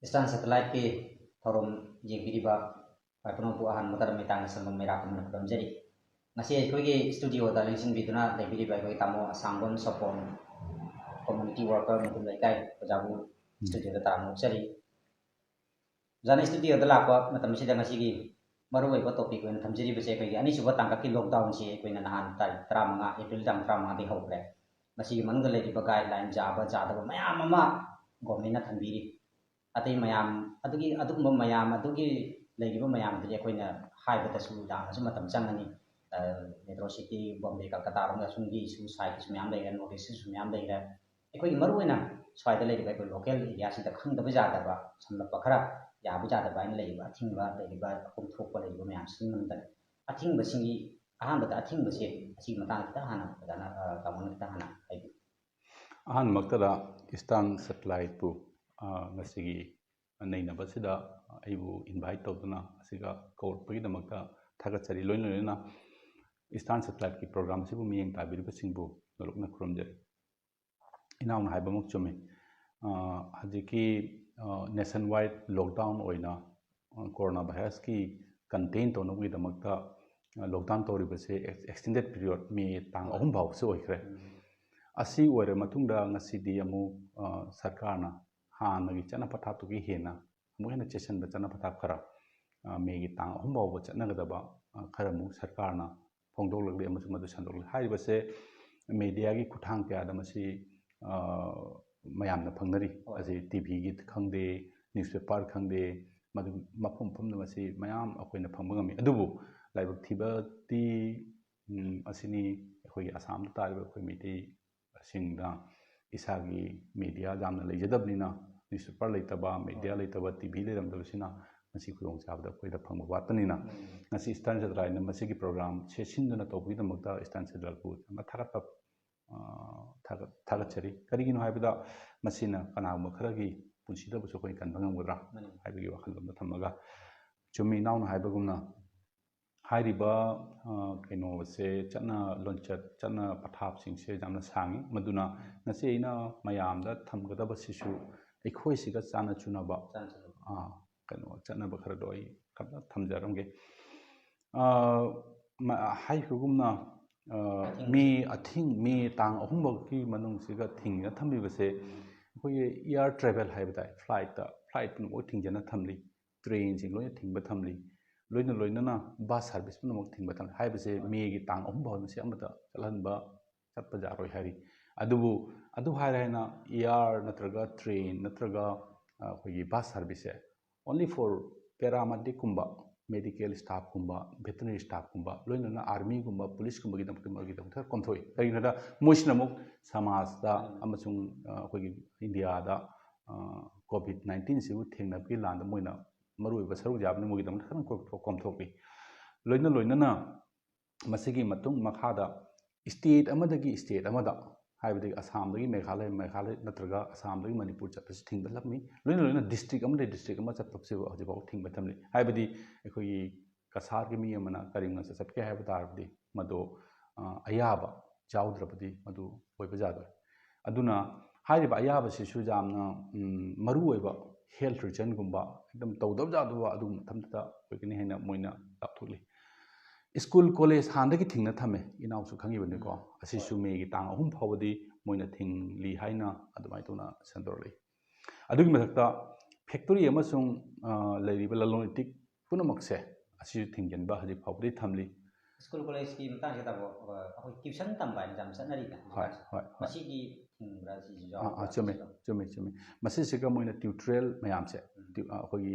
Istan satellite ki thorom yegiriba paipno bu ahan motar metang samam mera kun pram jari ngasi ko gi studio da lingsin biduna lebiriba ko tamo sangon sopon community worker mutum laikai pajabu studio da tamo jari jana studio da lakwa matam sida ngasi gi maru wai ko topic ko thamjiri bese ko gi ani suba tangka ki lockdown si ko na nahan tai 35 april dang 35 di hokre ngasi gi mangal lebiriba guideline jaba jada mayam ama government na thambiri अतई मयाम अदुगी अदुगुम मयाम अदुगी लेगिबो मयाम दे अखोइना हाइबतसु दानसु मतम चंगनी metro city Bombay Calcutta रोम सुंगी सु site मयाम legend notice सु मयाम legend अखोइ मरुइना स्वाइद लेगिबा को local area सिदा खंगदबा जादबा समलप खरा याबु जादबा इन लेगिबा थिंगबा लेगिबा अकुम थोकबा लेगिबा मयाम सिंगमदन a thing बसिंगी Ahaan बता a thing बसे असि मतान किता हाना बदाना कामन किता हाना हाइबि अहान मक्तदा ईस्टर्न सैटेलाइट पु ngasi nainabasida aibu invite tawduna asiga kawrpagi damakta thagachari loina Eastern Satellite ki program sibu miyeng tabiriba singbu nolokna khurumjari inauna haibamuk chume hajiki nationwide lockdown oina coronavirus ki contain tonogui damakta lockdown tawribase extended period mi tang ahum bhaw se oikre asi oire matungda ngasidi amu sarkarna हानगी चना पथाप तुगी हेना मुहेना चेसन बचना पथाप खरा Maggi तांग हमबाव बचनगदबा खरमु सरकारना फोंदोलगले अमसु मदु Sandol हाइबसे media की खुथांग त्यादा मसी मयामना फंगनरी असे TV की खंगदे newspaper खंगदे मदु मफम फम मसी मयाम अखोइना फंगबगमी अदुबु लाइबक थिबती असिनी अखोइ आसाम तारिबा अखोइ मिति सिंगदा इसागी media जामना लेजदबनिना newspaper लेतबा media लेतबा TV लेरमदबसिना मसी खुदोंग चाबदा कोइदा फंग वातनिना मसी stand सदराइन मसी की प्रोग्राम सेसिनदना तोबिदमक्ता स्टैंड सदरपु थागत थागचरी करिगिनो हाइबदा मसीना कनागुम खरगी पुंसिदबसु कोइ कनबंगमगद्रा हाइबगी वखलमदा थमगा चुमी नाउना हाइबगुमना हाइरिबा कइनो से चना लोंचत चना पथाप सिंगसे जामना सांगी मदुना नसे इना मयामदा थमगदब सिसु एखोइ सिगा चाना चुनाबा कइनो चना बखरदो आई कबा थमजरमगे हाइखुगुमना मी अथिंग मी तांग अहुमबग की मनुंग सिगा थिंगना थमबिबसे कोइ एयर ट्रैवल हाइबदा फ्लाइट पुनो थिंगजना थमली ट्रेन सिंग लोय थिंगबा थमली लोइना बस सर्विस पुनमक थिंग बतन हाइबसे मेगी तांग अहम भाव से अमता चलहनबा चटपा जारोय हारि अदु हाइरायना एयर नत्रगा ट्रेन नत्रगा अखोगी बस सर्विस है ओनली फॉर पैरामेडिक कुंबा मेडिकल स्टाफ कुंबा वेटनरी स्टाफ कुंबा लोइना आर्मी कुंबा पुलिस कुंबा की दमक कोंथोय करिनदा मोइसनमुक समाजदा अमसुंग अखोगी इंडिया दा कोविड-19 सिबु थेंगनबकी लांदा मोइना मरुइबा सरुक जाबने मोगिदम खरन कोमथोपी लोइना मसिगी मतुंग मखादा स्टेट अमदगी स्टेट अमदा हाइबदगी असमदगी मेघालय नत्रगा असमदगी मणिपुर चतस थिंगबा लमनी लोइना डिस्ट्रिक्ट अमदे डिस्ट्रिक्ट अमा चतपसे हजिबाव थिंगबा थमली हाइबदी एखोई कसार के मी अमना करिंगना चतके हाइब तारबदी मदो अयाबा चाउद्रबदी मदु ओइबा जादो अदुना हाइरिबा अयाबा सिसु जामना मरु ओइबा हेल्थ रीजन गुंबा एकदम तौदब जादबा अदु मथमता कोइकनि हेना मोइना लापथुली स्कूल कॉलेज हांदगी थिंगना थमे इनाउसु खंगिबनिको असिसु मेगी तांग अहुम फावदी मोइना थिंगली हाइना अदुमाइतोना संदोरली अदुगी मथक्ता फैक्टरी अमसुंग लेरिबा ललोनिटिक पुनमक्से असिसु थिंगजनबा हजि फावदी थमली स्कूल कॉलेज की मतंग से तब अखोइ ट्यूशन तंबा जाम सनरी मसीगी चुमे मसीसिगा मोइना ट्यूटोरियल मयाम से अखोगी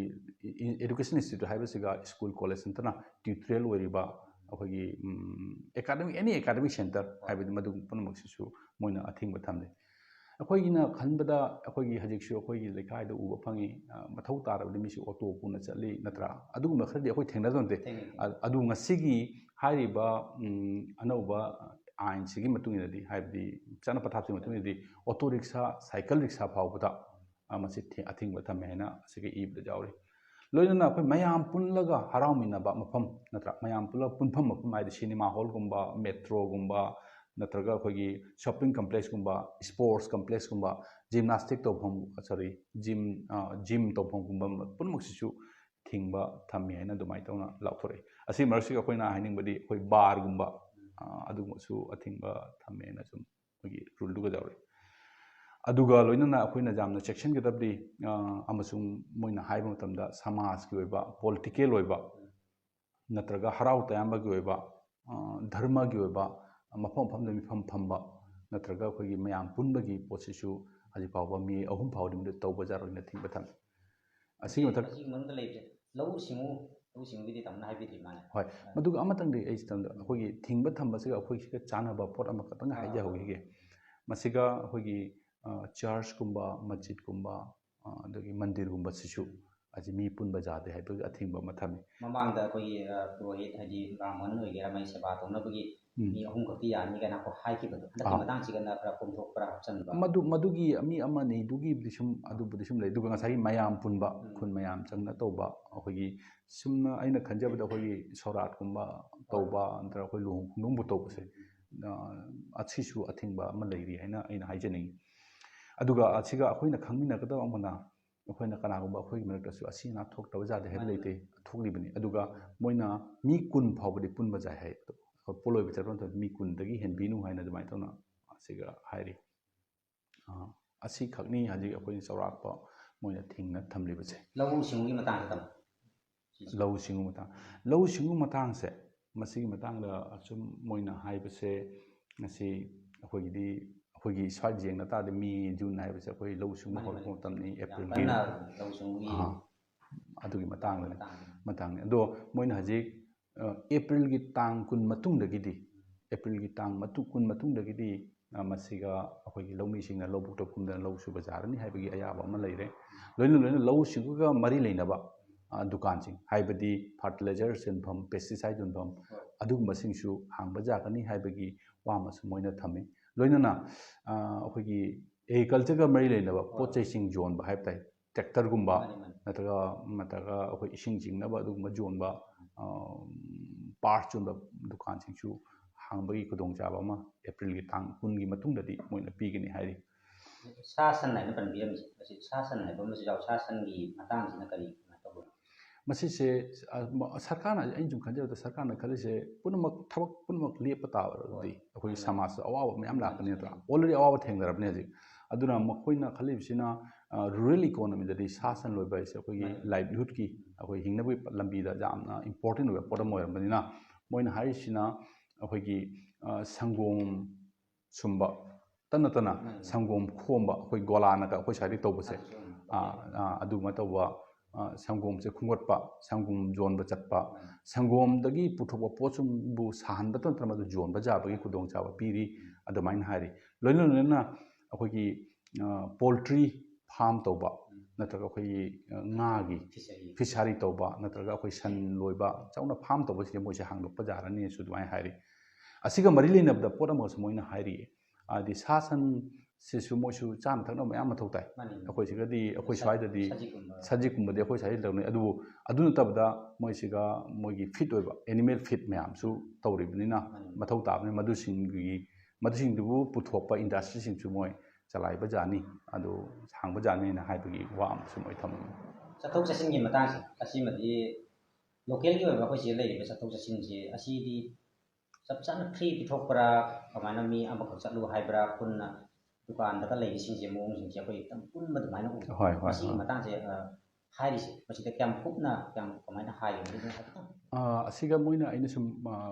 एजुकेशन इंस्टीट्यूट हाइबसिगा स्कूल कॉलेज संतना ट्यूटोरियल ओरिबा अखोगी एकेडमिक एनी एकेडमिक सेंटर हाइबदि मदु पुनमक्सिसु मोइना अथिंग बथमले अखोगिना खनबदा अखोगी हजिकसु अखोगी लेखाइदा उबा फंगी मथौ तारबदि मिसु ऑटो पुना चली नत्रा अदुगुम खरदि अखोइ थेंगनदोंते अदु ngасigi हाइरिबा अनौबा आइन सिगी मतुंगिनदि हाइबदि चना पथापसि मतुंगिनदि ऑटो रिक्शा साइकिल रिक्शा फावबदा मसि अथिंग बथमे हैना सिगी इबदा जावरि लोइना अखोइ मयाम पुनलगा हराउमिनबा मफम नत्रा मयाम पुनला पुनफम मफम हाइदि सिनेमा हॉल गुंबा मेट्रो गुंबा नत्रगा अखोगी शॉपिंग कॉम्प्लेक्स गुंबा स्पोर्ट्स कॉम्प्लेक्स गुंबा जिम्नास्टिक तौफम सॉरी जिम तौफम गुंबा पुनमक्सिसु थिंगबा थम्मी हैना दुमाई तौना लाउथोरे असि मरसि अखोइना हाइनिंगबदी अखोइ बार गुंबा अदुमसु अथिंगबा थम्मे हैना सुम अखोगी रूल दुगा जाउरे अदुगा लोइनना अखोइना जामना सेक्शन गदबदी अमसुम मोइना हाइबा मतमदा समाज की ओइबा पॉलिटिकल ओइबा नत्रगा हराउ तयाम्बा की ओइबा धर्म की ओइबा मफम फम मिफम फंबा नत्रगा अखोगी मयाम पुनबगी पोसिसु हजि पावबा मी अहुम फावदि मुदे तौबा जारोइना थिंबा थम असि मथक असि मनदा लेबे लौ सिंगु बिदि तमना हाइबिदि माने होय मदुगा अमतंग दे एज तंद अखोगी थिंबा थंबसिगा अखोगी चानबा पोट अमा खतंग हाइजा होगिगे मसिगा अखोगी चर्च कुंबा मस्जिद कुंबा अदगी मंदिर कुंबा सिसु अजि मी पुनबा जादे हाइबा अथिंबा मथमे ममांगदा अखोगी पुरोहित हाइदि ब्राह्मण होइगेरा मै सेवा तौनबगी मी अहुम खती यानी गना को हाइकिबदो हदकी मतंग सिगना खरा पुमथोकपरा हचनबा मदुगी अमी अमनी दुगी दिसुम अदुबुदि सुम लay दुगा ngasai mayam punba khun mayam changna tawba akhoi sumna aina khanjabada akhoi sorat kumba tawba andra akhoi luhung khungdung bu tawbase achisu athingba ama leiri haina aina haijani aduga achiga akhoi na khangmina kada amana akhoi na kana gumba akhoi marakta su asina thok taw jade hai leite thoklibani aduga moina mi kun phawbadi punba jai hai poloi bicharon to mi kun dagi henbinu haina dumai tawna asiga hairi asi khakni haji akhoi chawrakpa moina thingna thamlibase lau singu matang tam lau singu matang se masigi matang da asum moina haibase ngasi akhoi di akhoi gi swai jeng na ta de mi june haibase akhoi lau singu hor tamni april gi lau singu adugi matang ne ado moina haji april gi tang kun matung dagi di april gi tang matu kun matung dagi di masiga akhoi lawmi singna lobuk to kumda law su bazar ni haibagi ayaba ma leire loina law singuga mari leinaba dukan sing haibadi fertilizer senpham pesticide unpham adugumba singsu hangba jakani haibagi wama su moina thame loina na akhoi agriculture ga mari leinaba pochai sing zone ba haibtai tractor gumba nataga akhoi ising jingnaba adugumba zone ba parts unba dukan singsu hangबगी खुदोंग चाबा मा अप्रैल की तांग कुन की मतुंग ददी Moina पीगनी हाइरी शासन नाइना पनबियम असी शासन नाइबम मसी जाव शासन की मतंग सिना करी मतबो मसी से सरकार ना इन जुम खंजे तो सरकार ना खले से पुनमक थबक पुनमक लेप तावरदी अखोई समाज अवाव मयाम लाकने ता ऑलरेडी अवाव थेंगरबने हजि अदुना मखोइना खलिबसिना रूरल इकोनॉमी ददी शासन लोइबा से अखोई लाइवलीहुड की अखोई हिंगनबी लंबी दा जामना इंपोर्टेंट वे पोडम मोयरबनिना मोइना हाइसिना अखोई संगोम सुंबा तना तना संगोम खोमबा अखोई गोलाना का अखोई साइड तौबसे अदुमा तौबा संगोम से खुंगटपा संगोम जोनबा चटपा संगोम दगी पुथोबा पोचुमबु साहनबा तंत्र मदु जोनबा जाबगी खुदोंग चाबा पीरी अदमाइन हारी लोइना लोइना अखोई पोल्ट्री फार्म तौबा नत्रगा अखोई नागी फिशरी तौबा नत्रगा अखोई सन लोइबा चाउना फार्म तौबा से मोइसे हांगदोपा जारानी सुदुमाइ हारी असिगा मरी लेनबदा पोट अमस मोइना हाइरी आदि शासन सिसु मोइसु चान थकना मयाम मथौ ताइ अखोइ सिगदी अखोइ स्वाइददी सजिकुमबदि अखोइ साइ लौनै अदु नतबदा मोइसिगा मोइगी फिट ओइबा एनिमल फिट मयामसु तौरिबनिना मथौ ताबने मदुसिंगदुबु पुथोपा इंडस्ट्री सिंगसु मोइ चलाइबा जानी अदु सांगबा जानी ना हाइबगी वाम सु मोइ थम चथौ चसिंगी मतांग असिमदि लोकल की ओइबा अखोइ सि लेरिबा चथौ चसिंगसि असिदि सब चाना फ्री पिथोकपरा कमाना मी अमखक चलु हाइब्रा पुन्ना दुकान दका लेइ सिंजे मोंग सिंजे अखोइ तम पुन्ना दुमाइना उ मसी मतांसे हाइरिसे मसीदा क्याम कुपना क्याम कमाइना हाइयो असिगा मोइना आइना सुम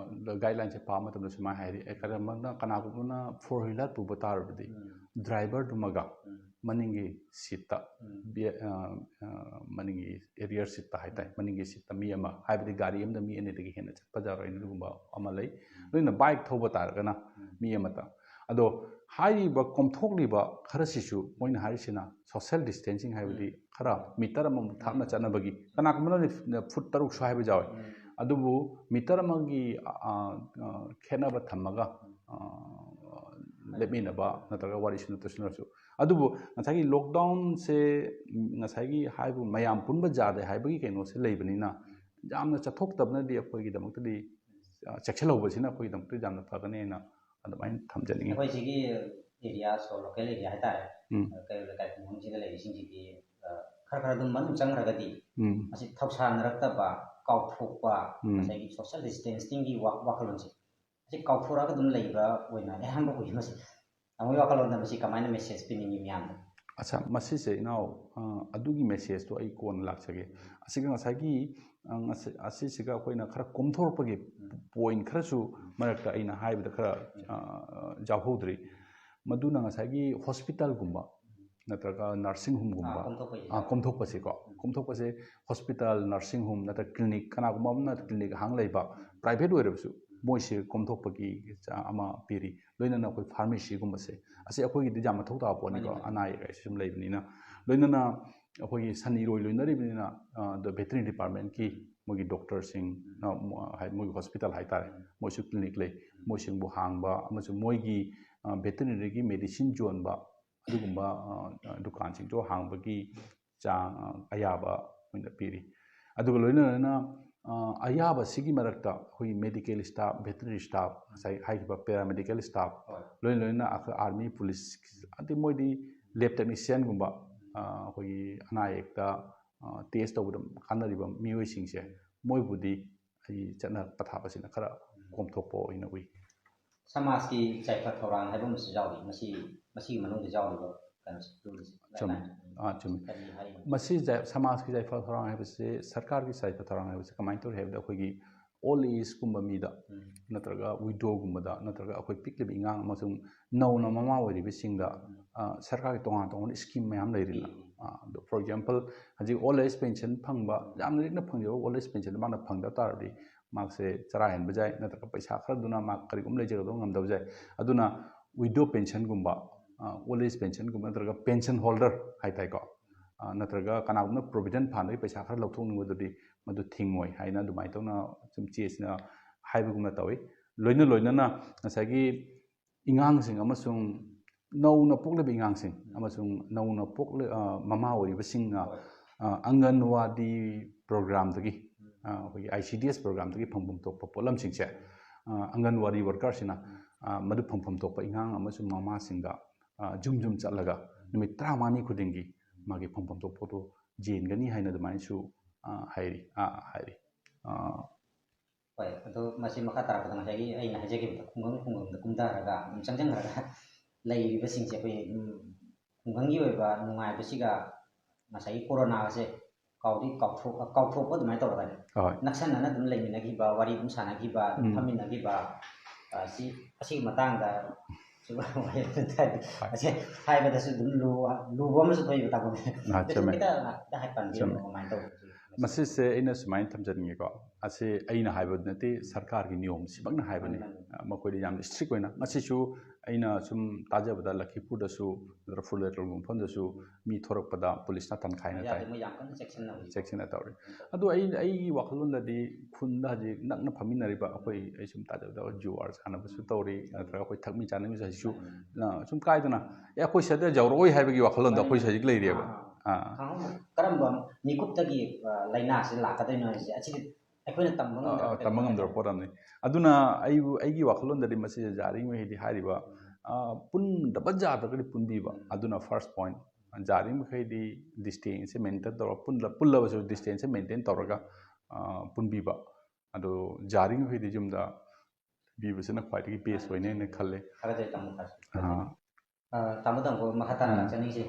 गाइडलाइन से पामा तम सुमा हाइरि एकरमना कनागुना 4 व्हीलर पुबा तारबदि ड्राइवर दुमगा मनिंगी सीटा मनिंगी एरियर सीटा हाइताइ मनिंगी सीटा मी अमा हाइबदि गाड़ी अमदा मी एनेदगी हेना चटपा जारोइन दुगुम्बा अमा लई लोइना बाइक थौबा तारगना मी अमता अदो हाइरिबा कोमथोकलिबा खरसिसु मोइना हाइरिसिना सोशल डिस्टेंसिंग हाइबदि खरा मीटर अमम थापना चनबगी कनाकमना फुट तरुक सु हाइबा जावै अदुबु मीटर अमगी खेनबा थमगा लेमिनबा नत्रगा वारिसिन तसनसु अदुबु नसागी लॉकडाउन से नसागी हाइबु मयाम पुनबा जादे हाइबगी कैनो से लेबनिना जामना चथोक तबनदि अखोइगी दमक्तदि चेक्सलौबसिना अखोइगी दमक्तदि जामना फगनेना ꯑꯗꯨꯃꯥꯏꯅ ꯊꯝꯖꯅꯤꯡꯉꯤ ꯑꯩꯈꯣꯏꯁꯤꯒꯤ ꯑꯦꯔꯤꯌꯥ ꯂꯣꯀꯦꯜ ꯑꯦꯔꯤꯌꯥ ꯍꯥꯏꯇꯥꯔꯦ ꯀꯩꯔꯣꯜ ꯂꯩꯀꯥꯏ ꯈꯨꯡꯒꯪꯁꯤꯗ ꯂꯩꯔꯤꯁꯤꯡꯁꯤꯗꯤ ꯈꯔ ꯈꯔ ꯑꯗꯨꯝ ꯃꯅꯨꯡ ꯆꯪꯈ꯭ꯔꯒꯗꯤ ꯃꯁꯤ ꯊꯧꯁꯥꯅꯔꯛꯇꯕ ꯀꯥꯎꯊꯣꯛꯄ ꯉꯁꯥꯏꯒꯤ ꯁꯣꯁꯤꯌꯦꯜ ꯗꯤꯁꯇꯦꯟꯁꯤꯡꯒꯤ ꯋꯥꯈꯜꯂꯣꯟꯁꯦ ꯃꯁꯤ ꯀꯥꯎꯊꯣꯔꯛꯑꯒ ꯑꯗꯨꯝ ꯂꯩꯕ ꯑꯣꯏꯅ ꯑꯌꯥꯝꯕ ꯑꯣꯏ ꯃꯁꯤ ꯇꯥꯃꯣꯒꯤ ꯋꯥꯈꯜꯂꯣꯟꯗ ꯃꯁꯤ ꯀꯃꯥꯏꯅ ꯃꯦꯁꯦꯖ ꯄꯤꯅꯤꯡꯉꯤ ꯃꯤꯌꯥꯝꯗ ꯑꯆꯥ ꯃꯁꯤꯁꯦ ꯏꯅꯥꯎ ꯑꯗꯨꯒꯤ ꯃꯦꯁꯦꯖꯇꯣ ꯑꯩ ꯀꯣꯟꯅ ꯂꯥꯛꯆꯒꯦ ꯑꯁꯤꯒ ꯉꯁꯥꯏꯒꯤ ꯑꯁꯤꯁꯤꯒ ꯑꯩꯈꯣꯏꯅ ꯈꯔ ꯀꯣꯝꯊꯣꯔꯛꯄꯒꯤ ꯄꯣꯏꯟ ꯈꯔꯁꯨ ꯃꯔꯛꯇ ꯑꯩꯅ ꯍꯥꯏꯕꯗ ꯈꯔ ꯌꯥꯎꯍꯧꯗ꯭ꯔꯤ ꯃꯗꯨꯅ ꯉꯁꯥꯏꯒꯤ ꯍꯣꯁꯄꯤꯇꯥꯜꯒꯨꯝꯕ ꯅꯠꯇ꯭ꯔꯒ ꯅꯔꯁꯤꯡ ꯍꯣꯝꯒꯨꯝꯕ ꯀꯣꯝꯊꯣꯛꯄꯁꯦꯀꯣ ꯀꯣꯝꯊꯣꯛꯄꯁꯦ ꯍꯣꯁꯄꯤꯇꯥꯜ ꯅꯔꯁꯤꯡ ꯍꯣꯝ ꯅꯠꯇ꯭ꯔꯒ ꯀ꯭ꯂꯤꯅꯤꯛ ꯀꯅꯥꯒꯨꯝꯕ ꯑꯃꯅ ꯀ꯭ꯂꯤꯅꯤꯛ ꯍꯥꯡ ꯂꯩꯕ ꯄ꯭ꯔꯥꯏꯚꯦꯠ ꯑꯣꯏꯔꯕꯁꯨ ꯃꯣꯏꯁꯦ ꯀꯣꯝꯊꯣꯛꯄꯒꯤ ꯑꯃ ꯄꯤꯔꯤ ꯂꯣꯏꯅꯅ ꯑꯩꯈꯣꯏ ꯐꯥꯔꯃꯥꯁꯤꯒꯨꯝꯕꯁꯦ ꯑꯁꯤ ꯑꯩꯈꯣꯏꯒꯤꯗꯤ ꯌꯥꯝ ꯃꯊꯧ ꯇꯥꯕ ꯄꯣꯠꯅꯤꯀꯣ ꯑꯅꯥ ꯑꯌꯦꯛ ꯍꯥꯏꯁꯤ ꯁꯨꯝ ꯂꯩꯕꯅꯤꯅ ꯂꯣꯏꯅꯅ ꯑꯩꯈꯣꯏꯒꯤ ꯁꯟ ꯏꯔꯣꯏ ꯂꯣꯏꯅꯔꯤꯕꯅꯤꯅ ꯚꯦꯇꯤꯅꯔꯤ ꯗꯤꯄꯥꯔꯠꯃꯦꯟꯠꯀꯤ ꯃꯣꯏꯒꯤ ꯗꯣꯛꯇꯔꯁꯤꯡ ꯃꯣꯏꯒꯤ ꯍꯣꯁꯄꯤꯇꯥꯜ ꯍꯥꯏꯇꯥꯔꯦ ꯃꯣꯏꯁꯨ ꯀ꯭ꯂꯤꯅꯤꯛ ꯂꯩ ꯃꯣꯏꯁꯤꯡꯕꯨ ꯍꯥꯡꯕ ꯑꯃꯁꯨꯡ ꯃꯣꯏꯒꯤ ꯚꯦꯇꯤꯅꯔꯤꯒꯤ ꯃꯦꯗꯤꯁꯤꯟ ꯌꯣꯟꯕ ꯑꯗꯨꯒꯨꯝꯕ ꯗꯨꯀꯥꯟꯁꯤꯡꯁꯨ ꯍꯥꯡꯕꯒꯤ ꯆꯥꯡ ꯑꯌꯥꯕ ꯑꯣꯏꯅ ꯄꯤꯔꯤ ꯑꯗꯨꯒ ꯂꯣꯏꯅꯅ ꯑꯌꯥꯕꯁꯤꯒꯤ ꯃꯔꯛꯇ ꯑꯩꯈꯣꯏꯒꯤ ꯃꯦꯗꯤꯀꯦꯜ ꯁ꯭ꯇꯥꯐ ꯚꯦꯇꯤꯅꯔꯤ ꯁ꯭ꯇꯥꯐ ꯉꯁꯥꯏ ꯍꯥꯏꯈꯤꯕ ꯄꯦꯔꯥꯃꯦꯗꯤꯀꯦꯜ ꯁ꯭ꯇꯥꯐ ꯂꯣꯏꯅ ꯑꯩꯈꯣꯏ ꯑꯥꯔꯃꯤ ꯄꯨꯂꯤꯁ ꯑꯗꯩ ꯃꯣꯏꯗꯤ ꯂꯦꯕ ꯇꯦꯛꯅꯤꯁꯤꯌꯥꯟꯒꯨꯝꯕ ꯑꯩꯈꯣꯏꯒꯤ ꯑꯅꯥ ꯑꯌꯦꯛꯇ ꯇꯦꯁ ꯇꯧꯕꯗ ꯀꯥꯟꯅꯔꯤꯕ ꯃꯤꯑꯣꯏꯁꯤꯡꯁꯦ ꯃꯣꯏꯕꯨꯗꯤ ꯑꯩ ꯆꯠꯅ ꯄꯊꯥꯕꯁꯤꯅ ꯈꯔ ꯀꯣꯝꯊꯣꯛꯄ ꯑꯣꯏꯅ ꯎꯏ ꯁꯃꯥꯖꯀꯤ ꯆꯥꯏꯐ ꯊꯧꯔꯥꯡ ꯍꯥꯏꯕ ꯑꯃꯁꯨ ꯌꯥꯎꯔꯤ ꯃꯁꯤꯒꯤ ꯃꯅꯨꯡꯗ ꯌꯥꯎꯔꯤꯕ ꯀꯩꯅꯣꯁꯦ ꯆꯨꯝꯃꯤ ꯆꯨꯝꯃꯤ ꯃꯁꯤ ꯁꯃꯥꯖꯀꯤ ꯆꯥꯏꯐ ꯊꯧꯔꯥꯡ ꯍꯥꯏꯕꯁꯤ ꯁꯔꯀꯥꯔꯒꯤ ꯆꯥꯏꯐ ꯊꯧꯔꯥꯡ ꯍꯥꯏꯕꯁꯤ ꯀꯃꯥꯏꯅ ꯇꯧꯔꯤ ꯍꯥꯏꯕꯗ ꯑꯩꯈꯣꯏꯒꯤ ꯑꯣꯜ ꯑꯦꯖꯀꯨꯝꯕ ꯃꯤꯗ ꯅꯠꯇ꯭ꯔꯒ ꯋꯤꯗꯣꯒꯨꯝꯕꯗ ꯅꯠꯇ꯭ꯔꯒ ꯑꯩꯈꯣꯏ ꯄꯤꯛꯂꯤꯕ ꯑꯉꯥꯡ ꯑꯃꯁꯨꯡ ꯅꯧꯅ ꯃꯃꯥ ꯑꯣꯏꯔꯤꯕꯁꯤꯡꯗ ꯁꯔꯀꯥꯔꯒꯤ ꯇꯣꯉꯥꯟ ꯇꯣꯉꯥꯟꯕ ꯏꯁꯀꯤꯝ ꯃꯌꯥꯝ ꯂꯩꯔꯤꯅ ꯑꯗꯣ ꯐꯣꯔ ꯑꯦꯛꯖꯥꯝꯄꯜ ꯍꯧꯖꯤꯛ ꯑꯣꯜ ꯑꯦꯖ ꯄꯦꯟꯁꯟ ꯐꯪꯕ ꯌꯥꯝꯅ ꯂꯤꯛꯅ ꯐꯪꯖꯕ ꯑꯣꯜ ꯑꯦꯖ ꯄꯦꯟꯁꯟ ꯃꯥꯅ ꯐꯪꯗꯕ ꯇꯥꯔꯗꯤ ꯃꯥꯁꯦ ꯆꯔꯥ ꯍꯦꯟꯕ ꯌꯥꯏ ꯅꯠꯇ꯭ꯔꯒ ꯄꯩꯁꯥ ꯈꯔꯗꯨꯅ ꯃꯥ ꯀꯔꯤꯒꯨꯝꯕ ꯂꯩꯖꯒꯗꯕ ꯉꯝꯗꯕ ꯌꯥꯏ ꯑꯗꯨꯅ ꯋꯤꯗꯣ ꯄꯦꯟꯁꯟꯒꯨꯝꯕ ꯑꯣꯜ ꯑꯦꯖ ꯄꯦꯟꯁꯟꯒꯨꯝꯕ ꯅꯠꯇ꯭ꯔꯒ ꯄꯦꯟꯁꯟ ꯍꯣꯜꯗꯔ ꯍꯥꯏꯇꯥꯔꯦꯀꯣ ꯅꯠꯇ꯭ꯔꯒ ꯀꯅꯥꯒꯨꯝꯕ ꯄ꯭ꯔꯣꯚꯤꯗꯦꯟ ꯐꯥꯟꯗꯒꯤ ꯄꯩꯁꯥ ꯈꯔ ꯂꯧꯊꯣꯛꯅꯤꯡꯕꯗꯨꯗꯤ ꯃꯗꯨ ꯊꯤꯡꯉꯣꯏ ꯍꯥꯏꯅ ꯑꯗꯨꯃꯥꯏꯅ ꯇꯧꯅ ꯁꯨꯝ ꯆꯦꯁꯤꯅ ꯍꯥꯏꯕꯒꯨꯝꯅ ꯇꯧꯏ ꯂꯣꯏꯅꯅ ꯉꯁꯥꯏꯒꯤ ꯑꯉꯥꯡꯁꯤꯡ ꯑꯃꯁꯨꯡ ꯅꯧꯅ ꯄꯣꯛꯂꯤꯕ ꯑꯉꯥꯡꯁꯤꯡ ꯑꯃꯁꯨꯡ ꯅꯧꯅ ꯃꯃꯥ ꯑꯣꯏꯔꯤꯕꯁꯤꯡꯅ ꯑꯪꯒꯟꯋꯥꯗꯤ ꯄ꯭ꯔꯣꯒ꯭ꯔꯥꯝꯗꯒꯤ ꯑꯩꯈꯣꯏꯒꯤ ICDS ꯄ꯭ꯔꯣꯒ꯭ꯔꯥꯝꯗꯒꯤ ꯐꯪꯐꯝ ꯊꯣꯛꯄ ꯄꯣꯠꯂꯝꯁꯤꯡꯁꯦ ꯑꯪꯒꯟꯋꯥꯗꯤ ꯋꯥꯔꯀꯔꯁꯤꯅ ꯃꯗꯨ ꯐꯪꯐꯝ ꯊꯣꯛꯄ ꯑꯉꯥꯡ ꯑꯃꯁꯨꯡ ꯃꯃꯥꯁꯤꯡꯗ ꯌꯨꯝ ꯆꯠꯂꯒ ꯅꯨꯃꯤꯠ 15ꯅꯤ ꯈꯨꯗꯤꯡꯒꯤ ꯃꯥꯒꯤ ꯐꯪꯐꯝ ꯊꯣꯛꯄꯗꯣ ꯌꯦꯟꯒꯅꯤ ꯍꯥꯏꯅ ꯑꯗꯨꯃꯥꯏꯅꯁꯨ ꯍꯥꯏꯔꯤ ꯍꯣꯏ ꯑꯗꯣ ꯃꯁꯤ ꯃꯈꯥ ꯇꯥꯔꯛꯄꯗ ꯉꯁꯥꯏꯒꯤ ꯑꯩꯅ ꯍꯥꯏꯖꯈꯤꯕꯗ ꯈꯨꯡꯒꯪꯗ ꯀꯨꯝꯊꯔꯒ ꯑꯗꯨꯝ ꯆꯪꯁꯤꯟꯈ꯭ꯔꯒ ꯂꯩꯔꯤꯕꯁꯤꯡꯁꯦ ꯑꯩꯈꯣꯏ ꯈꯨꯡꯒꯪꯒꯤ ꯑꯣꯏꯕ ꯅꯨꯡꯉꯥꯏꯕꯁꯤꯒ ꯉꯁꯥꯏꯒꯤ ꯀꯣꯔꯣꯅꯥꯁꯦ ꯀꯥꯎꯊꯣꯛꯄ ꯑꯗꯨꯃꯥꯏꯅ ꯇꯧꯔꯒꯅꯦ ꯅꯛꯁꯟꯅꯅ ꯑꯗꯨꯝ ꯂꯩꯃꯤꯟꯅꯈꯤꯕ ꯋꯥꯔꯤ ꯑꯗꯨꯝ ꯁꯥꯟꯅꯈꯤꯕ ꯑꯗꯨꯝ ꯐꯝꯃꯤꯟꯅꯈꯤꯕ ꯑꯁꯤꯒꯤ ꯃꯇꯥꯡꯗ ꯍꯥꯏꯕꯗꯁꯨ ꯑꯗꯨꯝ ꯂꯨꯕ ꯑꯃꯁꯨ ꯊꯣꯛꯏꯕ ꯇꯥꯃꯣ ꯃꯁꯤꯁꯦ ꯑꯩꯅ ꯁꯨꯃꯥꯏꯅ ꯊꯝꯖꯅꯤꯡꯉꯦꯀꯣ ꯑꯁꯤ ꯑꯩꯅ ꯍꯥꯏꯕ ꯅꯠꯇꯦ ꯁꯔꯀꯥꯔꯒꯤ ꯅꯤꯌꯣꯝ ꯁꯤꯃꯛꯅ ꯍꯥꯏꯕꯅꯤ ꯃꯈꯣꯏꯗ ꯌꯥꯝꯅ ꯏꯁꯇ꯭ꯔꯤꯛ ꯑꯣꯏꯅ ꯉꯁꯤꯁꯨ ꯑꯩꯅ ꯁꯨꯝ ꯇꯥꯖꯕꯗ ꯂꯛꯈꯤꯄꯨꯔꯗꯁꯨ ꯅꯠꯇ꯭ꯔꯒ ꯐꯨꯔꯂꯦꯇꯔꯒꯨꯝꯕ ꯃꯐꯝꯗꯁꯨ ꯃꯤ ꯊꯣꯔꯛꯄꯗ ꯄꯨꯂꯤꯁꯅ ꯇꯟꯈꯥꯏꯅ ꯇꯥꯏ ꯆꯦꯛꯁꯤꯟꯅ ꯇꯧꯔꯤ ꯑꯗꯣ ꯑꯩꯒꯤ ꯋꯥꯈꯜꯂꯣꯟꯗꯗꯤ ꯈꯨꯟꯗ ꯍꯧꯖꯤꯛ ꯅꯛꯅ ꯐꯝꯃꯤꯟꯅꯔꯤꯕ ꯑꯩ ꯁꯨꯝ ꯇꯥꯖꯕꯗ ꯖꯨꯋꯥꯔ ꯁꯥꯟꯅꯕꯁꯨ ꯇꯧꯔꯤ ꯅꯠꯇ꯭ꯔꯒ ꯑꯩꯈꯣꯏ ꯊꯛꯃꯤ ꯆꯥꯅꯕꯁꯨ ꯍꯧꯖꯤꯛꯁꯨ ꯁꯨꯝ ꯀꯥꯏꯗꯅ ꯑꯩꯈꯣꯏ ꯁꯤꯗ ꯌꯧꯔꯛꯑꯣꯏ ꯍꯥꯏꯕꯒꯤ ꯋꯥꯈꯜꯂꯣꯟꯗꯣ ꯑꯩꯈꯣꯏꯁꯨ ꯍꯧꯖꯤꯛ ꯂꯩꯔꯤꯑꯕ ꯀꯔꯝꯕ ꯃꯤꯀꯨꯞꯇꯒꯤ ꯂꯥꯏꯅꯥꯁꯤ ꯂꯥꯛꯀꯗꯣꯏꯅꯣ ꯍꯥꯏꯁꯦ ꯑꯁꯤꯗꯤ ꯑꯩꯈꯣꯏꯅ ꯇꯝꯕ ꯉꯝꯗꯕ ꯄꯣꯠ ꯑꯃꯅꯤ ꯑꯗꯨꯅ ꯑꯩꯒꯤ ꯋꯥꯈꯜꯂꯣꯟꯗꯗꯤ ꯃꯁꯤꯁꯦ ꯌꯥꯔꯤꯉꯩꯗꯤ ꯍꯥꯏꯔꯤꯕ ꯄꯨꯟꯗꯕ ꯌꯥꯗ꯭ꯔꯒꯗꯤ ꯄꯨꯟꯕꯤꯕ ꯑꯗꯨꯅ ꯐꯥꯔꯁ ꯄꯣꯏꯟ ꯌꯥꯔꯤꯃꯈꯩꯗꯤ ꯗꯤꯁꯇꯦꯟꯁꯁꯦ ꯃꯦꯟꯇꯦꯟ ꯇꯧꯔꯒ ꯄꯨꯜꯂꯕꯁꯨ ꯗꯤꯁꯇꯦꯟꯁꯁꯦ ꯃꯦꯟꯇꯦꯟ ꯇꯧꯔꯒ ꯄꯨꯟꯕꯤꯕ ꯑꯗꯣ ꯌꯥꯔꯤꯃꯈꯩꯗꯤ ꯌꯨꯝꯗ ꯄꯤꯕꯁꯤꯅ ꯈ꯭ꯋꯥꯏꯗꯒꯤ ꯕꯦꯁ ꯑꯣꯏꯅ ꯈꯜꯂꯦ ꯇꯥꯃꯣ ꯃꯈꯥ ꯇꯥꯅ ꯂꯥꯛꯆꯅꯤꯡꯉꯤꯁꯦ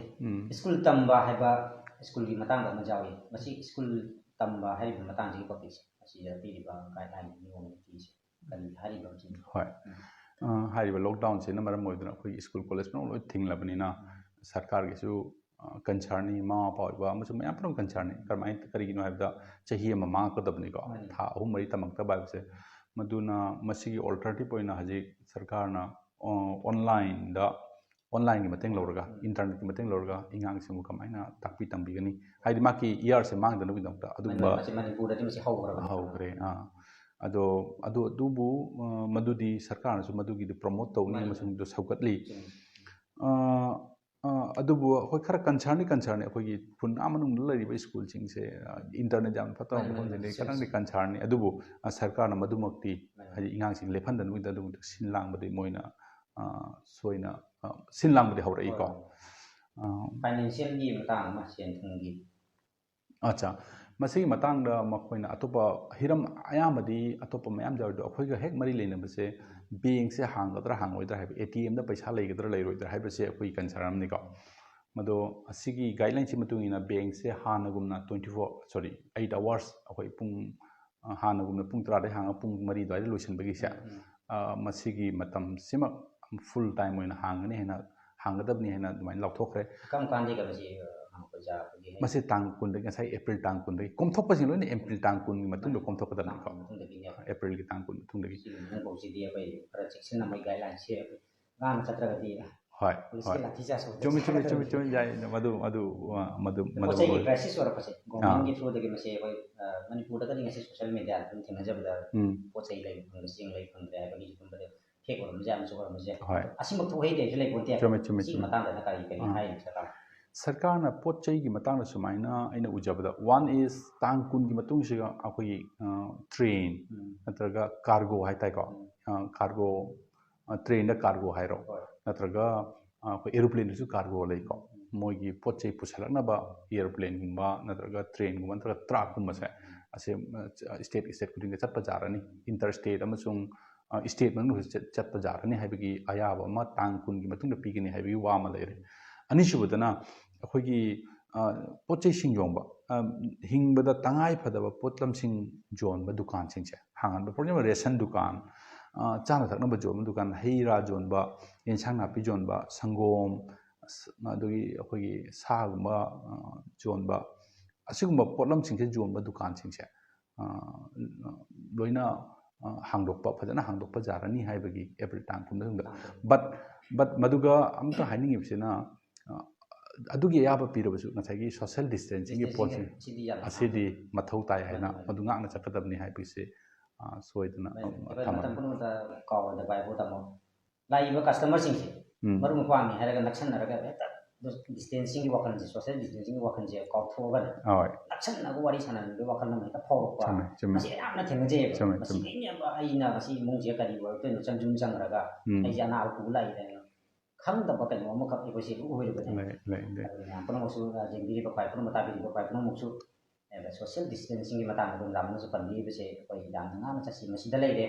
ꯁ꯭ꯀꯨꯜ ꯇꯝꯕ ꯍꯥꯏꯕ ꯁ꯭ꯀꯨꯜꯒꯤ ꯃꯇꯥꯡꯗ ꯑꯃ ꯌꯥꯎꯏ ꯃꯁꯤ ꯁ꯭ꯀꯨꯜ ꯇꯝꯕ ꯍꯥꯏꯔꯤꯕ ꯃꯇꯥꯡꯁꯤꯒꯤ ꯇꯣꯄꯤꯛꯁꯦ ꯃꯁꯤꯗ ꯄꯤꯔꯤꯕ ꯒꯥꯏꯗꯂꯥꯏꯟ ꯅꯤꯌꯣꯝ ꯅꯤꯇꯤꯁꯦ ꯀꯔꯤ ꯍꯥꯏꯔꯤꯕ ꯍꯣꯏ ꯍꯥꯏꯔꯤꯕ ꯂꯣꯛꯗꯥꯎꯟꯁꯤꯅ ꯃꯔꯝ ꯑꯣꯏꯗꯨꯅ ꯑꯩꯈꯣꯏꯒꯤ ꯁ꯭ꯀꯨꯜ ꯀꯣꯂꯦꯖ ꯄꯨꯝꯅꯃꯛ ꯂꯣꯏ ꯊꯤꯡꯂꯕꯅꯤ나 ꯁꯔꯀꯥꯔꯒꯤꯁꯨ ꯀꯟꯁꯔꯟꯅꯤ ꯃꯃꯥ ꯃꯄꯥ ꯑꯣꯏꯕ ꯑꯃꯁꯨꯡ ꯃꯌꯥꯝ ꯄꯨꯝꯅꯃꯛ ꯀꯟꯁꯔꯟꯅꯤ ꯀꯔꯤꯒꯤꯅꯣ ꯍꯥꯏꯕꯗ ꯆꯍꯤ ꯑꯃ ꯃꯥꯡꯉꯛꯀꯗꯕꯅꯤꯀꯣ ꯊꯥ 3-4 ꯇꯝꯃꯛꯇꯕ ꯍꯥꯏꯕꯁꯦ ꯃꯗꯨꯅ ꯃꯁꯤꯒꯤ ꯑꯣꯜꯇꯔꯅꯦꯇꯤꯚ ꯑꯣꯏꯅ ꯍꯧꯖꯤꯛ ꯁꯔꯀꯥꯔꯅ ꯑꯣꯟꯂꯥꯏꯟꯒꯤ ꯃꯇꯦꯡ ꯂꯧꯔꯒ ꯏꯟꯇꯔꯅꯦꯠꯀꯤ ꯃꯇꯦꯡ ꯂꯧꯔꯒ ꯑꯉꯥꯡꯁꯤꯡꯕꯨ ꯀꯃꯥꯏꯅ ꯇꯥꯛꯄꯤ ꯇꯝꯕꯤꯒꯅꯤ ꯍꯥꯏꯗꯤ ꯃꯥꯒꯤ ꯏꯌꯥꯔꯁꯦ ꯃꯥꯡꯗꯅꯕꯒꯤꯗꯃꯛꯇ ꯑꯗꯨꯒꯨꯝꯕ ꯃꯅꯤꯄꯨꯔꯗꯗꯤ ꯃꯁꯤ ꯍꯧꯈ꯭ꯔꯦ ꯑꯗꯨꯕꯨ ꯃꯗꯨꯗꯤ ꯁꯔꯀꯥꯔꯅꯁꯨ ꯃꯗꯨꯒꯤꯗꯤ ꯄ꯭ꯔꯣꯃꯣꯠ ꯇꯧꯅꯤ ꯑꯃꯁꯨꯡ ꯁꯧꯒꯠꯂꯤ ꯑꯗꯨꯕꯨ ꯑꯩꯈꯣꯏ ꯈꯔ ꯀꯟꯁꯔꯟꯅꯤ ꯑꯩꯈꯣꯏꯒꯤ ꯈꯨꯟ ꯑꯃꯅꯨꯡꯗ ꯂꯩꯔꯤꯕ ꯁ꯭ꯀꯨꯜꯁꯤꯡꯁꯦ ꯏꯟꯇꯔꯅꯦꯠ ꯌꯥꯝ ꯐꯠꯇꯕ ꯃꯐꯝꯁꯤꯡꯗꯤ ꯈꯤꯇꯪꯗꯤ ꯀꯟꯁꯔꯟꯅꯤ ꯑꯗꯨꯕꯨ ꯁꯔꯀꯥꯔꯅ ꯃꯗꯨꯃꯛꯇꯤ ꯍꯥꯏꯗꯤ ꯑꯉꯥꯡꯁꯤꯡ ꯂꯦꯞꯍꯟꯗꯅꯕꯒꯤꯗ ꯑꯗꯨꯝ ꯁꯤꯟ ꯂꯥꯡꯕꯗꯤ ꯃꯣꯏꯅ ꯁꯣꯏꯅ ꯁꯤꯟ ꯂꯥꯡꯕꯗꯤ ꯍꯧꯔꯛꯏꯀꯣ ꯐꯥꯏꯅꯥꯟꯁꯤꯌꯦꯜꯒꯤ ꯃꯇꯥꯡ ꯑꯃ ꯁꯦꯟ ꯊꯨꯝꯒꯤ ꯑꯠꯆꯥ ꯃꯁꯤꯒꯤ ꯃꯇꯥꯡꯗ ꯃꯈꯣꯏꯅ ꯑꯇꯣꯞꯄ ꯍꯤꯔꯝ ꯑꯌꯥꯝꯕꯗꯤ ꯑꯇꯣꯞꯄ ꯃꯌꯥꯝ ꯌꯥꯎꯔꯤꯗꯣ ꯑꯩꯈꯣꯏꯒ ꯍꯦꯛ ꯃꯔꯤ ꯂꯩꯅꯕꯁꯦ ꯕꯦꯡꯛꯁꯦ ꯍꯥꯡꯒꯗ꯭ꯔꯥ ꯍꯥꯡꯉꯣꯏꯗ꯭ꯔꯥ ꯍꯥꯏꯕ ATMꯗ ꯄꯩꯁꯥ ꯂꯩꯒꯗ꯭ꯔꯥ ꯂꯩꯔꯣꯏꯗ꯭ꯔꯥ ꯍꯥꯏꯕꯁꯦ ꯑꯩꯈꯣꯏꯒꯤ ꯀꯟꯁꯔꯟ ꯑꯃꯅꯤꯀꯣ ꯃꯗꯣ ꯑꯁꯤꯒꯤ ꯒꯥꯏꯗꯂꯥꯏꯟꯁꯤ ꯃꯇꯨꯡ ꯏꯟꯅ ꯕꯦꯡꯛꯁꯦ ꯍꯥꯟꯅꯒꯨꯝꯅ 8 ꯑꯋꯥꯔꯁ ꯑꯩꯈꯣꯏ ꯄꯨꯡ ꯍꯥꯟꯅꯒꯨꯝꯅ ꯄꯨꯡ 10ꯗꯒꯤ ꯍꯥꯡꯉ ꯄꯨꯡ 4 ꯑꯗꯨꯋꯥꯏꯗ ꯂꯣꯏꯁꯤꯟꯕꯒꯤꯁꯦ ꯃꯁꯤꯒꯤ ꯃꯇꯝꯁꯤꯃꯛ ꯐꯨꯜ ꯇꯥꯏꯝ ꯑꯣꯏꯅ ꯍꯥꯡꯒꯅꯤ ꯍꯥꯏꯅ ꯍꯥꯡꯒꯗꯕꯅꯤ ꯍꯥꯏꯅ ꯑꯗꯨꯃꯥꯏꯅ ꯂꯥꯎꯊꯣꯛꯈ꯭ꯔꯦ ꯀꯔꯝ ꯀꯥꯟꯗꯒꯤ ꯃꯁꯤ ꯃꯁꯤ ꯇꯥꯡ 10ꯗꯒꯤ ꯉꯁꯥꯏ ꯑꯦꯄ꯭ꯔꯤꯜ ꯇꯥꯡ 10ꯗꯒꯤ ꯀꯣꯝꯊꯣꯛꯄꯁꯤꯡ ꯂꯣꯏꯅ ꯑꯦꯄ꯭ꯔꯤꯜ ꯇꯥꯡ 10ꯒꯤ ꯃꯇꯨꯡꯗ ꯀꯣꯝꯊꯣꯛꯀꯗꯕꯅꯤꯀꯣ ꯑꯦꯄ꯭ꯔꯤꯜꯒꯤ ꯇꯥꯡ 10 ꯃꯇꯨꯡꯗꯒꯤ ꯃꯅꯤꯄꯨꯔꯁꯤꯗꯤ ꯑꯩꯈꯣꯏ ꯈꯔ ꯆꯦꯛꯁꯤꯟꯅ ꯃꯣꯏ ꯒꯥꯏꯗꯂꯥꯏꯟꯁꯦ ꯉꯥꯡꯅ ꯆꯠꯇ꯭ꯔꯒꯗꯤ ꯍꯣꯏ ꯄꯨꯂꯤꯁꯀꯤ ꯂꯥꯊꯤꯆꯥꯔꯖ ꯆꯨꯝꯃꯤ ꯌꯥꯏ ꯄꯣꯠ ꯆꯩꯒꯤ ꯀ꯭ꯔꯥꯏꯁꯤꯁ ꯑꯣꯏꯔꯛꯄꯁꯦ ꯒꯣꯔꯃꯦꯟꯒꯤ ꯊ꯭ꯔꯨꯗꯒꯤ ꯃꯁꯤ ꯑꯩꯈꯣꯏ ꯃꯅꯤꯄꯨꯔꯗꯒꯗꯤ ꯉꯁꯤ ꯁꯣꯁꯤꯌꯦꯜ ꯃꯤꯗꯤꯌꯥꯗ ꯑꯗꯨꯝ ꯊꯦꯡꯅꯖꯕꯗ ꯄꯣꯠ ꯆꯩ ꯂꯩꯕ ꯐꯪꯗꯦ ꯆꯦꯡ ꯂꯩꯕ ꯐꯪꯗ꯭ꯔꯦ ꯍꯥꯏꯕꯒꯤ ꯁꯤꯒꯨꯝꯕꯗ ꯐꯦꯛ ꯑꯣꯏꯔꯝꯕꯁꯦ ꯑꯃꯁꯨ ꯑꯣꯏꯔꯝꯕꯁꯦ ꯑꯁꯤꯃꯛ ꯊꯣꯛꯍꯩꯗꯦꯁꯨ ꯂꯩꯄꯣꯟꯇꯦ ꯁꯤꯒꯤ ꯃꯇꯥꯡꯗ ꯀꯔꯤ ꯍꯥꯏꯔꯤꯅꯣ ꯁꯔꯀꯥꯔꯅ ꯄꯣꯠ ꯆꯩꯒꯤ ꯃꯇꯥꯡꯗ ꯁꯨꯃꯥꯏꯅ ꯑꯩꯅ ꯎꯖꯕꯗ ꯋꯥꯟ ꯏꯁ ꯇꯥꯡ 10ꯒꯤ ꯃꯇꯨꯡꯁꯤꯒ ꯑꯩꯈꯣꯏꯒꯤ ꯇ꯭ꯔꯦꯟ ꯅꯠꯇ꯭ꯔꯒ ꯀꯥꯔꯒꯣ ꯍꯥꯏꯇꯥꯔꯦꯀꯣ ꯀꯥꯔꯒꯣ ꯇ꯭ꯔꯦꯟꯗ ꯀꯥꯔꯒꯣ ꯍꯥꯏꯔꯣ ꯅꯠꯇ꯭ꯔꯒ ꯑꯩꯈꯣꯏ ꯑꯦꯔꯣꯄ꯭ꯂꯦꯟꯗꯁꯨ ꯀꯥꯔꯒꯣ ꯂꯩꯀꯣ ꯃꯣꯏꯒꯤ ꯄꯣꯠ ꯆꯩ ꯄꯨꯁꯜꯂꯛꯅꯕ ꯑꯦꯔꯣꯄ꯭ꯂꯦꯟꯒꯨꯝꯕ ꯅꯠꯇ꯭ꯔꯒ ꯇ꯭ꯔꯦꯟꯒꯨꯝꯕ ꯅꯠꯇ꯭ꯔꯒ ꯇ꯭ꯔꯥꯛꯀꯨꯝꯕꯁꯦ ꯑꯁꯤ ꯏꯁꯇꯦꯠ ꯈꯨꯗꯤꯡꯗ ꯆꯠꯄ ꯌꯥꯔꯅꯤ ꯏꯟꯇꯔ ꯁ꯭ꯇꯦꯠ ꯑꯃꯁꯨꯡ ꯏꯁꯇꯦꯠ ꯃꯅꯨꯡꯗꯁꯨ ꯆꯠꯄ ꯌꯥꯔꯅꯤ ꯍꯥꯏꯕꯒꯤ ꯑꯌꯥꯕ ꯑꯃ ꯇꯥꯡ 10ꯒꯤ ꯃꯇꯨꯡꯗ ꯄꯤꯒꯅꯤ ꯍꯥꯏꯕꯒꯤ ꯋꯥ ꯑꯃ ꯂꯩꯔꯦ ꯑꯅꯤꯁꯨꯕꯗꯅ ꯑꯩꯈꯣꯏꯒꯤ ꯄꯣꯠ ꯆꯩꯁꯤꯡ ꯌꯣꯟꯕ ꯍꯤꯡꯕꯗ ꯇꯉꯥꯏ ꯐꯗꯕ ꯄꯣꯠꯂꯝꯁꯤꯡ ꯌꯣꯟꯕ ꯗꯨꯀꯥꯟꯁꯤꯡꯁꯦ ꯍꯥꯡꯍꯟꯕ ꯐꯣꯔ ꯑꯦꯛꯖꯥꯝꯄꯜ ꯔꯦꯁꯟ ꯗꯨꯀꯥꯟ ꯆꯥꯅ ꯊꯛꯅꯕ ꯌꯣꯟꯕ ꯗꯨꯀꯥꯟ ꯍꯩ ꯔꯥ ꯌꯣꯟꯕ ꯌꯦꯟꯁꯥꯡ ꯅꯥꯄꯤ ꯌꯣꯟꯕ ꯁꯪꯒꯣꯝ ꯑꯗꯨꯒꯤ ꯑꯩꯈꯣꯏꯒꯤ ꯁꯥꯒꯨꯝꯕ ꯌꯣꯟꯕ ꯑꯁꯤꯒꯨꯝꯕ ꯄꯣꯠꯂꯝꯁꯤꯡꯁꯦ ꯌꯣꯟꯕ ꯗꯨꯀꯥꯟꯁꯤꯡꯁꯦ ꯂꯣꯏꯅ ꯍꯥꯡꯗꯣꯛꯄ ꯐꯖꯅ ꯍꯥꯡꯗꯣꯛꯄ ꯌꯥꯔꯅꯤ ꯍꯥꯏꯕꯒꯤ ꯑꯦꯄ꯭ꯔꯤꯜ ꯇꯥꯡ 10 ꯃꯇꯨꯡꯗ ꯕꯠ ꯃꯗꯨꯒ ꯑꯝꯇ ꯍꯥꯏꯅꯤꯡꯉꯤꯕꯁꯤꯅ ꯑꯗꯨꯒꯤ ꯑꯌꯥꯕ ꯄꯤꯔꯕꯁꯨ ꯉꯁꯥꯏꯒꯤ ꯁꯣꯁꯤꯌꯦꯜ ꯗꯤꯁꯇꯦꯟꯁꯤꯡꯒꯤ ꯄꯣꯠꯁꯤꯡ ꯑꯁꯤꯗꯤ ꯃꯊꯧ ꯇꯥꯏ ꯍꯥꯏꯅ ꯃꯗꯨ ꯉꯥꯛꯅ ꯆꯠꯀꯗꯕꯅꯤ ꯍꯥꯏꯕꯁꯤ ꯁꯣꯏꯗꯅ ꯃꯇꯝ ꯄꯨꯝꯅꯃꯛꯇ ꯀꯥꯎꯔꯣꯏꯗꯕ ꯍꯥꯏꯕꯨ ꯇꯥꯃꯣ ꯂꯥꯛꯏꯕ ꯀꯁꯇꯃꯔꯁꯤꯡꯁꯦ ꯃꯔꯨꯞ ꯃꯄꯥꯡꯅꯤ ꯍꯥꯏꯔꯒ ꯅꯛꯁꯟꯅꯔꯒ ꯍꯦꯛꯇ ꯗꯤꯁꯇꯦꯟꯁꯤꯡꯒꯤ ꯋꯥꯈꯜꯁꯦ ꯁꯣꯁꯤꯌꯦꯜ ꯗꯤꯁꯇꯦꯟꯁꯤꯡꯒꯤ ꯋꯥꯈꯜꯁꯦ ꯀꯥꯎꯊꯣꯛꯑꯒ ꯅꯛꯁꯟꯅꯕ ꯋꯥꯔꯤ ꯁꯥꯟꯅꯅꯤꯡꯕꯒꯤ ꯋꯥꯈꯜ ꯑꯃ ꯍꯦꯛꯇ ꯐꯥꯎꯔꯛꯄ ꯃꯁꯤ ꯌꯥꯝꯅ ꯊꯦꯡꯅꯖꯩꯑꯕ ꯃꯁꯤ ꯑꯩꯅ ꯉꯁꯤ ꯏꯃꯨꯡꯁꯦ ꯀꯔꯤ ꯑꯣꯏꯔꯛꯇꯣꯏꯅꯣ ꯆꯪꯈ꯭ꯔꯒ ꯑꯩꯁꯦ ꯑꯅꯥꯕ ꯄꯨꯕ ꯂꯥꯛꯏꯗꯅ ꯈꯪꯗꯕ ꯀꯩꯅꯣ ꯑꯃꯈꯛ ꯑꯩꯈꯣꯏꯁꯦ ꯑꯣꯏꯔꯤꯕꯅꯦ ꯑꯗꯨ ꯃꯌꯥꯝ ꯄꯨꯝꯅꯃꯛꯁꯨ ꯌꯦꯡꯕꯤꯔꯤꯕ ꯈ꯭ꯋꯥꯏ ꯄꯨꯝꯅꯃꯛ ꯇꯥꯕꯤꯔꯤꯕ ꯈ꯭ꯋꯥꯏ ꯄꯨꯝꯅꯃꯛꯁꯨ ꯁꯣꯁꯤꯌꯦꯜ ꯗꯤꯁꯇꯦꯟꯁꯤꯡꯒꯤ ꯃꯇꯥꯡꯗ ꯑꯗꯨꯝ ꯌꯥꯝꯅꯁꯨ ꯄꯟꯕꯤꯔꯤꯕꯁꯦ ꯑꯩꯈꯣꯏ ꯌꯥꯝꯅ ꯉꯥꯡꯅ ꯆꯠꯁꯤ ꯃꯁꯤꯗ ꯂꯩꯔꯦ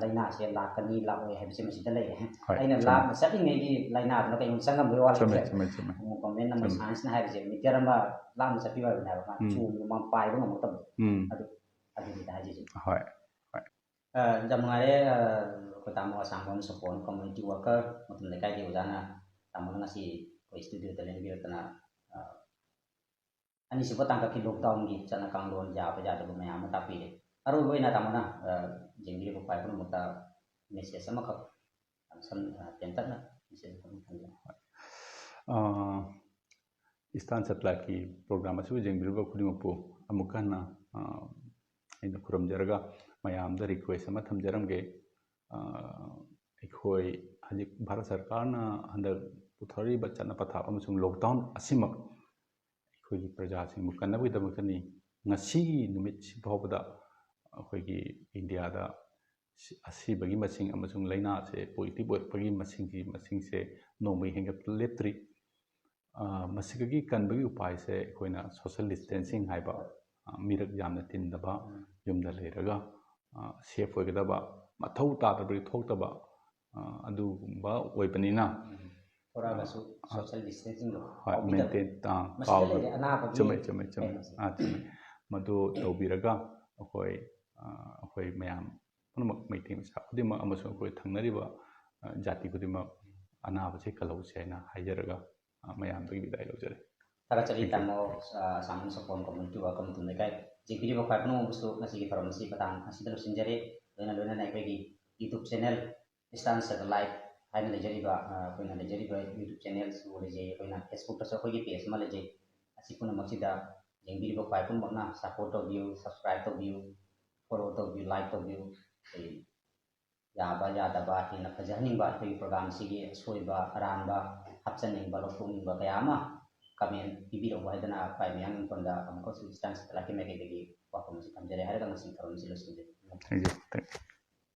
ꯂꯥꯏꯅꯥꯁꯦ ꯂꯥꯛꯀꯅꯤ ꯂꯥꯛꯑꯣꯏ ꯍꯥꯏꯕꯁꯦ ꯃꯁꯤꯗ ꯂꯩꯔꯦ ꯑꯩꯅ ꯂꯥꯞꯅ ꯆꯠꯂꯤꯉꯩꯒꯤ ꯂꯥꯏꯅꯥꯗꯨꯅ ꯀꯩꯒꯨꯝꯕ ꯆꯪꯉꯝꯕꯒꯤ ꯋꯥ ꯂꯩꯇ꯭ꯔꯦ ꯒꯣꯔꯃꯦꯟꯅ ꯃꯣꯏ ꯁꯥꯏꯟꯁꯅ ꯍꯥꯏꯕꯁꯦ ꯃꯤꯇꯔ ꯑꯃ ꯂꯥꯞꯅ ꯆꯠꯄꯤꯌꯨ ꯍꯥꯏꯕꯅꯦ ꯍꯥꯏꯕ ꯃꯥ ꯆꯣꯡꯕ ꯄꯥꯏꯕ ꯉꯝꯃꯛꯇꯕꯗꯣ ꯑꯗꯨꯅꯤꯗ ꯍꯥꯏꯖꯔꯤ ꯌꯥꯝ ꯅꯨꯡꯉꯥꯏꯔꯦ ꯑꯩꯈꯣꯏ ꯇꯥꯃꯣ ꯑꯁꯥꯡꯕꯝ ꯁꯣꯄꯣꯟ ꯀꯝꯃꯨꯅꯤꯇꯤ ꯋꯥꯔꯀꯔ ꯃꯇꯝ ꯂꯩꯀꯥꯏꯒꯤ ꯑꯣꯖꯥꯅ ꯇꯥꯃꯣꯅ ꯉꯁꯤ ꯑꯩꯈꯣꯏ ꯁ꯭ꯇꯨꯗꯤꯑꯣꯗ ꯂꯦꯡꯕꯤꯔꯛꯇꯅ ꯑꯅꯤꯁꯨꯕ ꯇꯥꯡꯀꯛꯀꯤ ꯂꯣꯛꯗꯥꯎꯟꯒꯤ ꯆꯠꯅ ꯀꯥꯡꯂꯣꯟ ꯌꯥꯕ ꯌꯥꯗꯕ ꯃꯌꯥꯝ ꯑꯃ ꯇꯥꯛꯄꯤꯔꯦ ꯑꯔꯣꯏꯕ ꯑꯣꯏꯅ ꯇꯥꯃꯣꯅ ꯌꯦꯡꯕꯤꯔꯤꯕ ꯈ꯭ꯋꯥꯏ ꯄꯨꯝꯅꯃꯛꯇ ꯃꯦꯁꯦꯖ ꯑꯃꯈꯛ ꯇꯦꯟꯇꯛꯅ ꯃꯦꯁꯦꯖ ꯑꯃꯈꯛ ꯊꯝꯕꯤꯌꯨ ꯏꯁꯇꯥꯟ ꯁꯦꯇꯦꯂꯥꯏꯠꯀꯤ ꯄ꯭ꯔꯣꯒ꯭ꯔꯥꯝ ꯑꯁꯤꯕꯨ ꯌꯦꯡꯕꯤꯔꯤꯕ ꯈꯨꯗꯤꯡꯃꯛꯄꯨ ꯑꯃꯨꯛ ꯍꯟꯅ ꯑꯩꯅ ꯈꯨꯔꯨꯝꯖꯔꯒ ꯃꯌꯥꯝꯗ ꯔꯤꯀ꯭ꯋꯦꯁ ꯑꯃ ꯊꯝꯖꯔꯝꯒꯦ ꯑꯩꯈꯣꯏ ꯍꯧꯖꯤꯛ ꯚꯥꯔꯠ ꯁꯔꯀꯥꯔꯅ ꯍꯟꯗꯛ ꯄꯨꯊꯣꯛꯏꯕ ꯆꯠꯅ ꯄꯊꯥꯞ ꯑꯃꯁꯨꯡ ꯂꯣꯛꯗꯥꯎꯟ ꯑꯁꯤꯃꯛ ꯑꯩꯈꯣꯏꯒꯤ ꯄ꯭ꯔꯖꯥꯁꯤꯡꯕꯨ ꯀꯟꯅꯕꯒꯤꯗꯃꯛꯇꯅꯤ ꯉꯁꯤꯒꯤ ꯅꯨꯃꯤꯠꯁꯤ ꯐꯥꯎꯕꯗ ꯑꯩꯈꯣꯏꯒꯤ ꯏꯟꯗꯤꯌꯥꯗ ꯑꯁꯤꯕꯒꯤ ꯃꯁꯤꯡ ꯑꯃꯁꯨꯡ ꯂꯥꯏꯅꯥꯁꯦ ꯄꯣꯖꯤꯇꯤꯕ ꯑꯣꯏꯔꯛꯄꯒꯤ ꯃꯁꯤꯡꯁꯦ ꯅꯣꯡꯃꯒꯤ ꯍꯦꯟꯒꯠꯄ ꯂꯦꯞꯇ꯭ꯔꯤ ꯃꯁꯤꯗꯒꯤ ꯀꯟꯕꯒꯤ ꯎꯄꯥꯏꯁꯦ ꯑꯩꯈꯣꯏꯅ ꯁꯣꯁꯤꯌꯦꯜ ꯗꯤꯁꯇꯦꯟꯁꯤꯡ ꯍꯥꯏꯕ ꯃꯤꯔꯛ ꯌꯥꯝꯅ ꯇꯤꯟꯗꯕ ꯌꯨꯝꯗ ꯂꯩꯔꯒ ꯁꯦꯐ ꯑꯣꯏꯒꯗꯕ ꯃꯊꯧ ꯇꯥꯗꯕꯒꯤ ꯊꯣꯛꯇꯕ ꯑꯗꯨꯒꯨꯝꯕ ꯑꯣꯏꯕꯅꯤꯅ ꯊꯣꯔꯛꯑꯒꯁꯨ ꯁꯣꯁꯤꯌꯦꯜ ꯗꯤꯁꯇꯦꯟꯁꯤꯡꯗꯣ ꯃꯦꯟꯇꯦꯟ ꯆꯨꯝꯃꯦ ꯃꯗꯨ ꯇꯧꯕꯤꯔꯒ ꯑꯩꯈꯣꯏ ꯃꯌꯥꯝ ꯄꯨꯝꯅꯃꯛ ꯃꯩꯇꯩ ꯃꯆꯥ ꯈꯨꯗꯤꯡꯃꯛ ꯑꯃꯁꯨꯡ ꯑꯩꯈꯣꯏ ꯊꯪꯅꯔꯤꯕ ꯖꯥꯇꯤ ꯈꯨꯗꯤꯡꯃꯛ ꯑꯅꯥꯕꯁꯤ ꯀꯜꯍꯧꯁꯤ ꯍꯥꯏꯅ ꯍꯥꯏꯖꯔꯒ ꯃꯌꯥꯝꯗꯒꯤ ꯕꯤꯗꯥꯏ ꯂꯧꯖꯔꯦ ꯊꯥꯒꯠꯆꯔꯤ ꯇꯥꯃꯣ ꯁꯥꯃꯟ ꯁꯣꯄꯣꯟ ꯀꯝꯃꯨꯅꯤꯇꯤ ꯋꯥꯔꯀꯔ ꯃꯇꯝ ꯂꯩꯀꯥꯏ ꯌꯦꯡꯕꯤꯔꯤꯕ ꯈ꯭ꯋꯥꯏ ꯄꯨꯝꯅꯃꯛꯄꯨꯁꯨ ꯉꯁꯤꯒꯤ ꯊꯧꯔꯝ ꯑꯁꯤ ꯃꯇꯥꯡ ꯑꯁꯤꯗ ꯂꯣꯏꯁꯤꯟꯖꯔꯦ ꯂꯣꯏꯅꯅ ꯑꯩꯈꯣꯏꯒꯤ ꯌꯨꯇ꯭ꯌꯨꯕ ꯆꯦꯅꯦꯜ ꯏꯁꯇꯥꯟ ꯁꯦꯇꯦꯂꯥꯏꯠ ꯍꯥꯏꯅ ꯂꯩꯖꯔꯤꯕ ꯑꯩꯈꯣꯏꯅ ꯂꯩꯖꯔꯤꯕ ꯌꯨꯇ꯭ꯌꯨꯕ ꯆꯦꯅꯦꯜꯁꯨ ꯂꯩꯖꯩ ꯑꯩꯈꯣꯏꯅ ꯐꯦꯁꯕꯨꯛꯇꯁꯨ ꯑꯩꯈꯣꯏꯒꯤ ꯄꯦꯖ ꯑꯃ ꯂꯩꯖꯩ ꯑꯁꯤ ꯄꯨꯝꯅꯃꯛꯁꯤꯗ ꯌꯦꯡꯕꯤꯔꯤꯕ ꯈ꯭ꯋꯥꯏ ꯄꯨꯝꯅꯃꯛꯅ ꯁꯞꯄꯣꯔꯠ ꯇꯧꯕꯤꯌꯨ ꯁꯕꯁꯀ꯭ꯔꯥꯏꯕ ꯇꯧꯕꯤꯌꯨ ꯐꯣꯂꯣ ꯇꯧꯕꯤꯌꯨ ꯂꯥꯏꯛ ꯇꯧꯕꯤꯌꯨ ꯌꯥꯕ ꯌꯥꯗꯕ ꯍꯦꯟꯅ ꯐꯖꯍꯟꯅꯤꯡꯕ ꯑꯩꯈꯣꯏꯒꯤ ꯄ꯭ꯔꯣꯒ꯭ꯔꯥꯝꯁꯤꯒꯤ ꯑꯁꯣꯏꯕ ꯑꯔꯥꯟꯕ hapchaning ba lokung ba kaya ama kami bibiro ba idana pai miyang konda kam ko substance laki meke degi wa ko si kamjere har ka masing karon si lusin. Thank you.